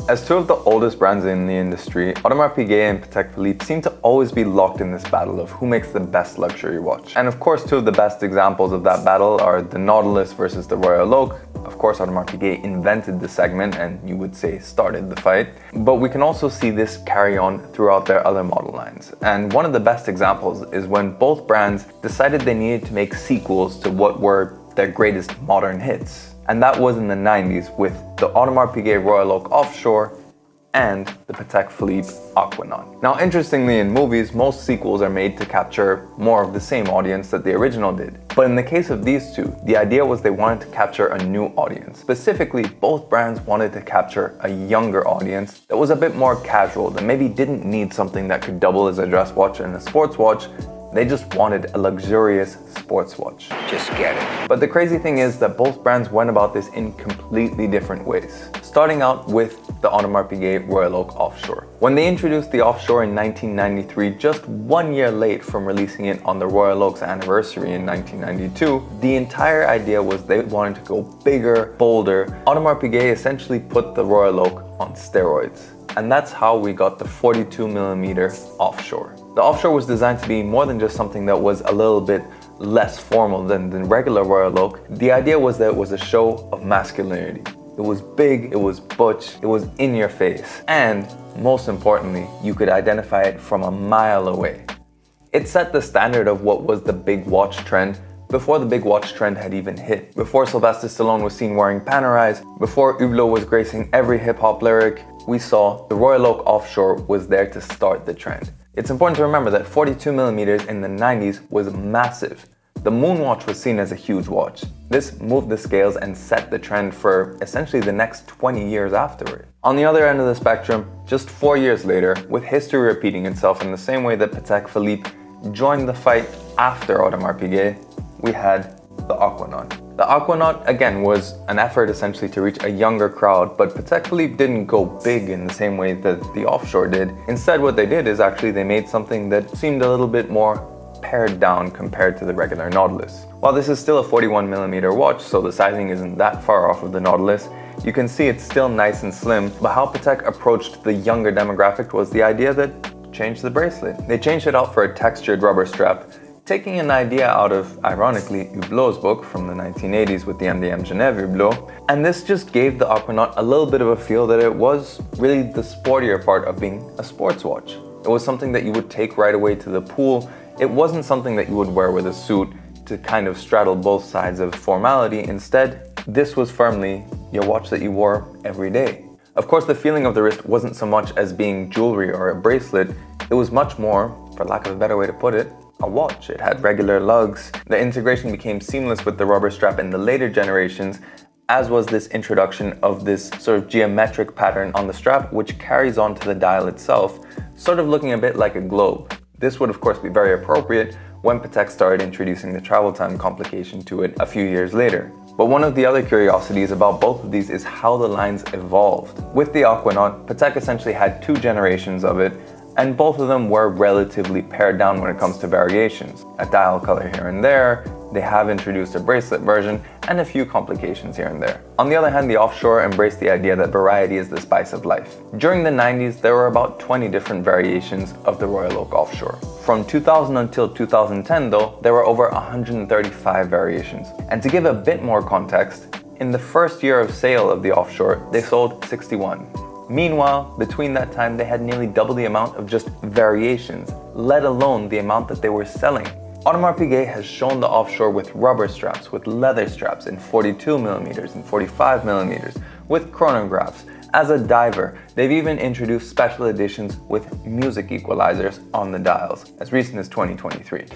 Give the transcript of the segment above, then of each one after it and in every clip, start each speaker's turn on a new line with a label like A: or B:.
A: As two of the oldest brands in the industry, Audemars Piguet and Patek Philippe seem to always be locked in this battle of who makes the best luxury watch. And of course, two of the best examples of that battle are the Nautilus versus the Royal Oak. Of course, Audemars Piguet invented the segment and you would say started the fight. But we can also see this carry on throughout their other model lines. And one of the best examples is when both brands decided they needed to make sequels to what were their greatest modern hits. And that was in the 90s with the Audemars Piguet Royal Oak Offshore and the Patek Philippe Aquanaut. Now, interestingly, in movies, most sequels are made to capture more of the same audience that the original did. But in the case of these two, the idea was they wanted to capture a new audience. Specifically, both brands wanted to capture a younger audience that was a bit more casual, that maybe didn't need something that could double as a dress watch and a sports watch. They just wanted a luxurious sports watch.
B: Just get it.
A: But the crazy thing is that both brands went about this in completely different ways. Starting out with the Audemars Piguet Royal Oak Offshore. When they introduced the Offshore in 1993, just 1 year late from releasing it on the Royal Oak's anniversary in 1992, the entire idea was they wanted to go bigger, bolder. Audemars Piguet essentially put the Royal Oak on steroids. And that's how we got the 42mm Offshore. The Offshore was designed to be more than just something that was a little bit less formal than the regular Royal Oak. The idea was that it was a show of masculinity. It was big, it was butch, it was in your face. And most importantly, you could identify it from a mile away. It set the standard of what was the big watch trend before the big watch trend had even hit. Before Sylvester Stallone was seen wearing Panerais, before Hublot was gracing every hip-hop lyric, we saw the Royal Oak Offshore was there to start the trend. It's important to remember that 42mm in the 90s was massive. The Moonwatch was seen as a huge watch. This moved the scales and set the trend for essentially the next 20 years afterward. On the other end of the spectrum, just 4 years later, with history repeating itself in the same way that Patek Philippe joined the fight after Audemars Piguet, we had the Aquanaut. The Aquanaut, again, was an effort essentially to reach a younger crowd, but Patek Philippe didn't go big in the same way that the Offshore did. Instead, what they did is actually they made something that seemed a little bit more pared down compared to the regular Nautilus. While this is still a 41mm watch, so the sizing isn't that far off of the Nautilus, you can see it's still nice and slim, but how Patek approached the younger demographic was the idea that changed the bracelet. They changed it out for a textured rubber strap, taking an idea out of, ironically, Hublot's book from the 1980s with the MDM Genève Hublot, and this just gave the Aquanaut a little bit of a feel that it was really the sportier part of being a sports watch. It was something that you would take right away to the pool. It wasn't something that you would wear with a suit to kind of straddle both sides of formality. Instead, this was firmly your watch that you wore every day. Of course, the feeling of the wrist wasn't so much as being jewelry or a bracelet. It was much more, for lack of a better way to put it, a watch. It had regular lugs. The integration became seamless with the rubber strap in the later generations, as was this introduction of this sort of geometric pattern on the strap, which carries on to the dial itself, sort of looking a bit like a globe. This would of course be very appropriate when Patek started introducing the travel time complication to it a few years later. But one of the other curiosities about both of these is how the lines evolved. With the Aquanaut, Patek essentially had 2 generations of it, and both of them were relatively pared down when it comes to variations. A dial color here and there, they have introduced a bracelet version, and a few complications here and there. On the other hand, the Offshore embraced the idea that variety is the spice of life. During the 90s, there were about 20 different variations of the Royal Oak Offshore. From 2000 until 2010 though, there were over 135 variations. And to give a bit more context, in the first year of sale of the Offshore, they sold 61. Meanwhile, between that time, they had nearly double the amount of just variations, let alone the amount that they were selling. Audemars Piguet has shown the Offshore with rubber straps, with leather straps in 42mm and 45mm, with chronographs. As a diver, they've even introduced special editions with music equalizers on the dials, as recent as 2023.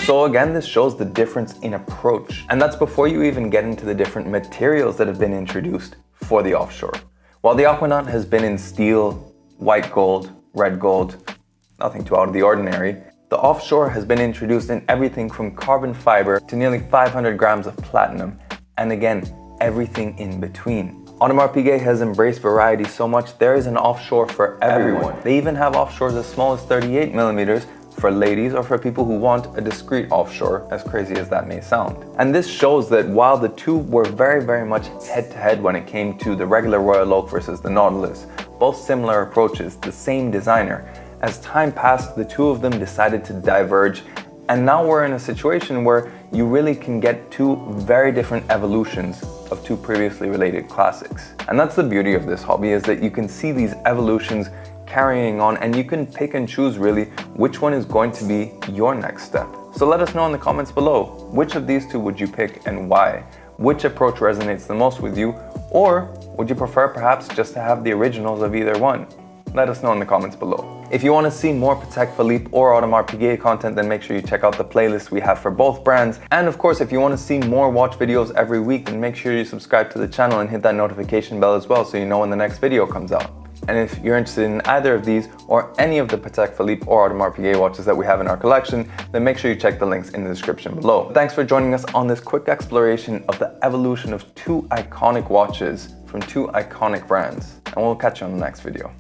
A: So again, this shows the difference in approach. And that's before you even get into the different materials that have been introduced for the Offshore. While the Aquanaut has been in steel, white gold, red gold, nothing too out of the ordinary, the Offshore has been introduced in everything from carbon fiber to nearly 500 grams of platinum, and again, everything in between. Audemars Piguet has embraced variety so much there is an Offshore for everyone. They even have Offshores as small as 38mm for ladies or for people who want a discreet offshore, as crazy as that may sound. And this shows that while the two were very much head-to-head when it came to the regular Royal Oak versus the Nautilus, both similar approaches, the same designer, as time passed, the two of them decided to diverge, and now we're in a situation where you really can get two very different evolutions of two previously related classics. And that's the beauty of this hobby, is that you can see these evolutions carrying on, and you can pick and choose really which one is going to be your next step. So let us know in the comments below, which of these two would you pick and why? Which approach resonates the most with you? Or would you prefer perhaps just to have the originals of either one? Let us know in the comments below. If you want to see more Patek Philippe or Audemars Piguet content, then make sure you check out the playlist we have for both brands. And of course, if you want to see more watch videos every week, then make sure you subscribe to the channel and hit that notification bell as well so you know when the next video comes out. And if you're interested in either of these or any of the Patek Philippe or Audemars Piguet watches that we have in our collection, then make sure you check the links in the description below. Thanks for joining us on this quick exploration of the evolution of two iconic watches from two iconic brands. And we'll catch you on the next video.